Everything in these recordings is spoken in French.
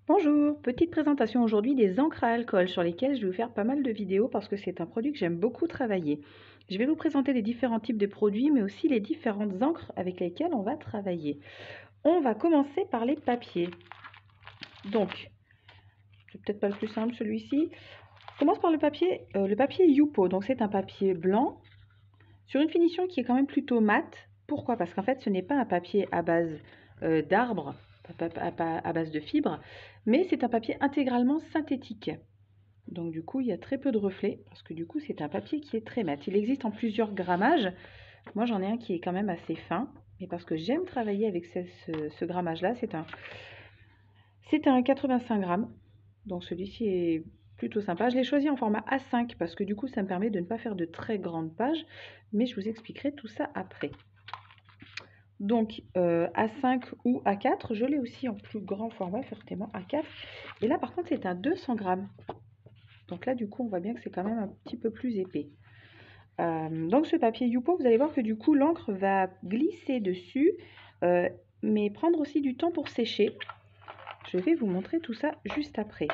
Bonjour, petite présentation aujourd'hui des encres à alcool sur lesquelles je vais vous faire pas mal de vidéos parce que c'est un produit que j'aime beaucoup travailler. Je vais vous présenter les différents types de produits mais aussi les différentes encres avec lesquelles on va travailler. On va commencer par les papiers. Donc, c'est peut-être pas le plus simple celui-ci. On commence par le papier Yupo. Donc c'est un papier blanc sur une finition qui est quand même plutôt mate. Pourquoi? Parce qu'en fait ce n'est pas un papier à base d'arbre, à base de fibres, mais c'est un papier intégralement synthétique. Donc du coup, il y a très peu de reflets, parce que du coup, c'est un papier qui est très mat. Il existe en plusieurs grammages. Moi, j'en ai un qui est quand même assez fin, mais parce que j'aime travailler avec ce grammage-là, c'est un 85 grammes. Donc celui-ci est plutôt sympa. Je l'ai choisi en format A5, parce que du coup, ça me permet de ne pas faire de très grandes pages, mais je vous expliquerai tout ça après. Donc A5 ou A4, je l'ai aussi en plus grand format, forcément A4. Et là, par contre, c'est un 200 grammes. Donc là, du coup, on voit bien que c'est quand même un petit peu plus épais. Donc ce papier Yupo, vous allez voir que du coup, l'encre va glisser dessus, mais prendre aussi du temps pour sécher. Je vais vous montrer tout ça juste après.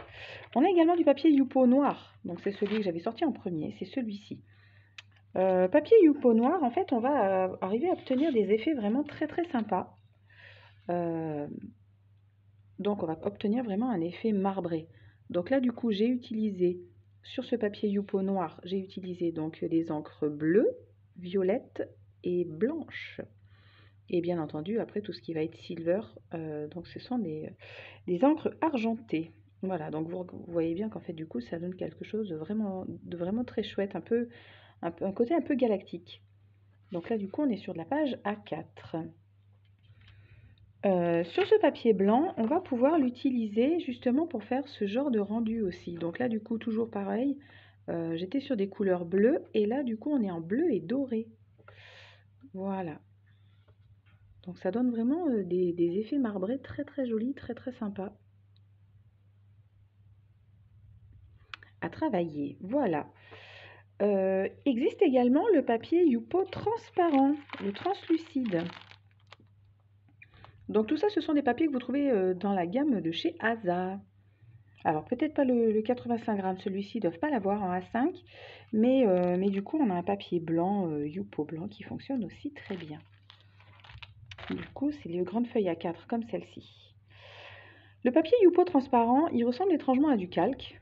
On a également du papier Yupo noir. Donc c'est celui que j'avais sorti en premier, c'est celui-ci. Papier Yupo noir, en fait, on va arriver à obtenir des effets vraiment très très sympas. Donc on va obtenir vraiment un effet marbré. Donc là, du coup, j'ai utilisé sur ce papier Yupo noir, j'ai utilisé donc des encres bleues, violettes et blanches. Et bien entendu, après tout ce qui va être silver, donc ce sont des encres argentées. Voilà, donc vous voyez bien qu'en fait du coup ça donne quelque chose de vraiment très chouette, un côté un peu galactique. Donc là du coup on est sur de la page A4. Sur ce papier blanc, on va pouvoir l'utiliser justement pour faire ce genre de rendu aussi. Donc là, du coup, toujours pareil, j'étais sur des couleurs bleues et là, du coup, on est en bleu et doré. Voilà. Donc ça donne vraiment des effets marbrés très très jolis, très très sympas à travailler. Voilà. Existe également le papier Yupo transparent, le translucide. Donc tout ça, ce sont des papiers que vous trouvez dans la gamme de chez Asa. Alors peut-être pas le 85 grammes, celui-ci, ils ne doivent pas l'avoir en A5, mais du coup on a un papier blanc, Yupo blanc, qui fonctionne aussi très bien. Du coup c'est les grandes feuilles A4 comme celle-ci. Le papier Yupo transparent, il ressemble étrangement à du calque,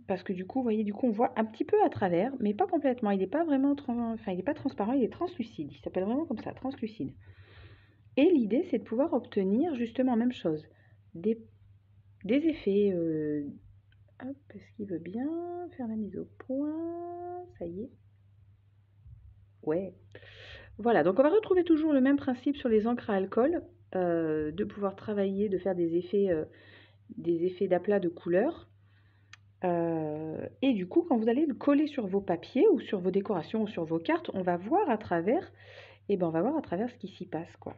parce que du coup, vous voyez, du coup on voit un petit peu à travers, mais pas complètement, il n'est pas vraiment, il n'est pas transparent, il est translucide, il s'appelle vraiment comme ça, translucide. Et l'idée c'est de pouvoir obtenir justement même chose, des effets. Hop, est-ce qu'il veut bien faire la mise au point? Ça y est. Ouais. Voilà, donc on va retrouver toujours le même principe sur les encres à alcool, de pouvoir travailler, de faire des effets d'aplat de couleurs. Et du coup, quand vous allez le coller sur vos papiers ou sur vos décorations ou sur vos cartes, on va voir à travers, et ben on va voir à travers ce qui s'y passe, quoi.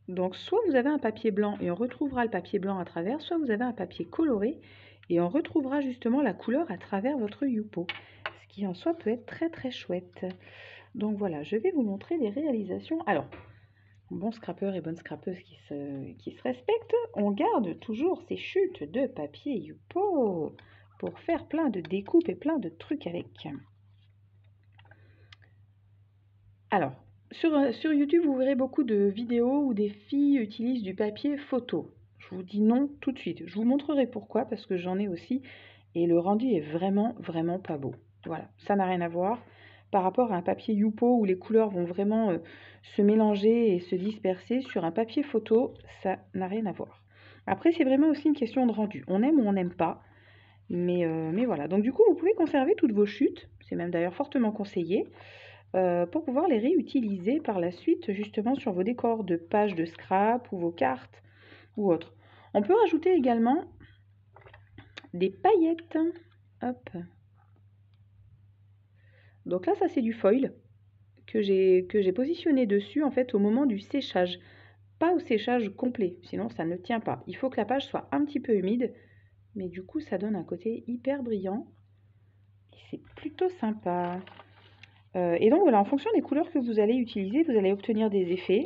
Donc soit vous avez un papier blanc et on retrouvera le papier blanc à travers, soit vous avez un papier coloré et on retrouvera justement la couleur à travers votre Yupo, ce qui en soi peut être très très chouette. Donc voilà, je vais vous montrer les réalisations. Alors, bon scrappeur et bonne scrappeuse qui se respectent, on garde toujours ces chutes de papier Yupo pour faire plein de découpes et plein de trucs avec. Alors, sur YouTube, vous verrez beaucoup de vidéos où des filles utilisent du papier photo. Je vous dis non tout de suite. Je vous montrerai pourquoi, parce que j'en ai aussi. Et le rendu est vraiment, vraiment pas beau. Voilà, ça n'a rien à voir. Par rapport à un papier Yupo où les couleurs vont vraiment se mélanger et se disperser, sur un papier photo, ça n'a rien à voir. Après, c'est vraiment aussi une question de rendu. On aime ou on n'aime pas. Mais voilà. Donc du coup, vous pouvez conserver toutes vos chutes. C'est même d'ailleurs fortement conseillé. Pour pouvoir les réutiliser par la suite justement sur vos décors de pages de scrap ou vos cartes ou autres. On peut rajouter également des paillettes. Hop. Donc là, ça c'est du foil que j'ai positionné dessus en fait au moment du séchage. Pas au séchage complet, sinon ça ne tient pas. Il faut que la page soit un petit peu humide, mais du coup ça donne un côté hyper brillant. Et c'est plutôt sympa. Et donc voilà, en fonction des couleurs que vous allez utiliser, vous allez obtenir des effets.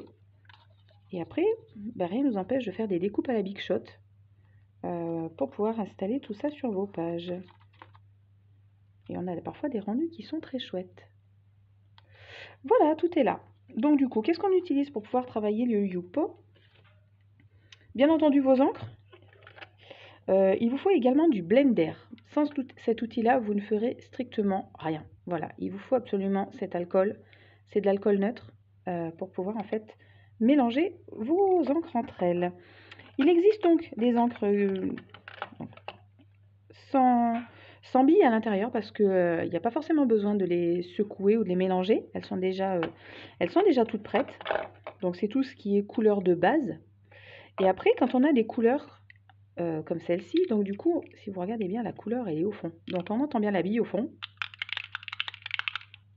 Et après, bah, rien ne nous empêche de faire des découpes à la Big Shot pour pouvoir installer tout ça sur vos pages. Et on a parfois des rendus qui sont très chouettes. Voilà, tout est là. Donc du coup, qu'est-ce qu'on utilise pour pouvoir travailler le Yupo? Bien entendu vos encres. Il vous faut également du blender. Sans cet outil-là, vous ne ferez strictement rien. Voilà, il vous faut absolument cet alcool. C'est de l'alcool neutre pour pouvoir en fait mélanger vos encres entre elles. Il existe donc des encres sans billes à l'intérieur parce qu'il n'y a pas forcément besoin de les secouer ou de les mélanger. Elles sont déjà toutes prêtes. Donc c'est tout ce qui est couleur de base. Et après, quand on a des couleurs comme celle-ci, donc du coup, si vous regardez bien, la couleur elle est au fond. Donc on entend bien la bille au fond.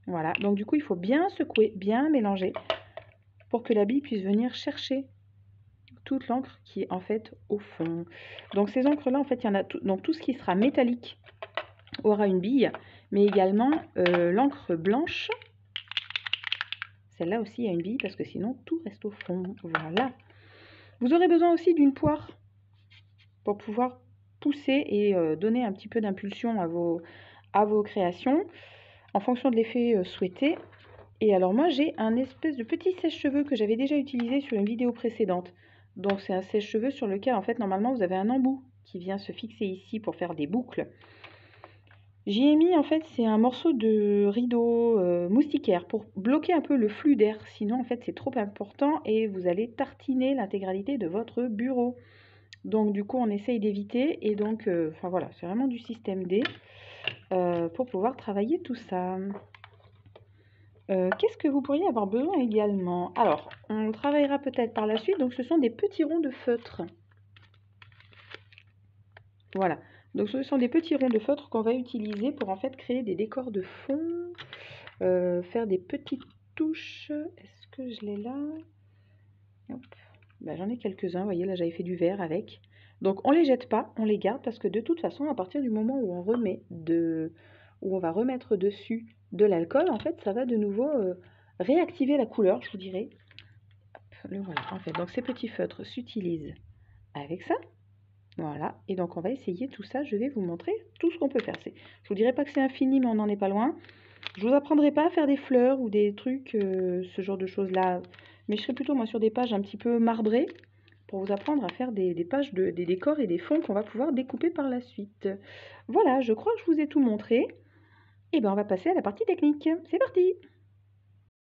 Voilà, donc du coup, il faut bien secouer, bien mélanger pour que la bille puisse venir chercher toute l'encre qui est en fait au fond. Donc ces encres-là, en fait, il y en a donc tout ce qui sera métallique aura une bille, mais également l'encre blanche. Celle-là aussi a une bille parce que sinon tout reste au fond. Voilà. Vous aurez besoin aussi d'une poire pour pouvoir pousser et donner un petit peu d'impulsion à vos créations en fonction de l'effet souhaité. Et alors moi j'ai un espèce de petit sèche-cheveux que j'avais déjà utilisé sur une vidéo précédente. Donc c'est un sèche-cheveux sur lequel en fait normalement vous avez un embout qui vient se fixer ici pour faire des boucles. J'y ai mis en fait c'est un morceau de rideau moustiquaire pour bloquer un peu le flux d'air. Sinon en fait c'est trop important et vous allez tartiner l'intégralité de votre bureau. Donc du coup on essaye d'éviter et donc enfin voilà c'est vraiment du système D pour pouvoir travailler tout ça. Qu'est-ce que vous pourriez avoir besoin également? Alors, on travaillera peut-être par la suite, donc ce sont des petits ronds de feutre. Voilà, donc ce sont des petits ronds de feutre qu'on va utiliser pour en fait créer des décors de fond, faire des petites touches. Est-ce que je l'ai là? Ben, j'en ai quelques-uns, vous voyez là j'avais fait du vert avec. Donc on les jette pas, on les garde parce que de toute façon à partir du moment où on va remettre dessus de l'alcool, en fait ça va de nouveau réactiver la couleur, je vous dirais. Hop, le voilà en fait. Donc ces petits feutres s'utilisent avec ça. Voilà, et donc on va essayer tout ça, je vais vous montrer tout ce qu'on peut faire. Je vous dirai pas que c'est infini, mais on n'en est pas loin. Je vous apprendrai pas à faire des fleurs ou des trucs, ce genre de choses là, mais je serai plutôt moi sur des pages un petit peu marbrées pour vous apprendre à faire des pages, des décors et des fonds qu'on va pouvoir découper par la suite. Voilà, je crois que je vous ai tout montré. Et ben on va passer à la partie technique. C'est parti!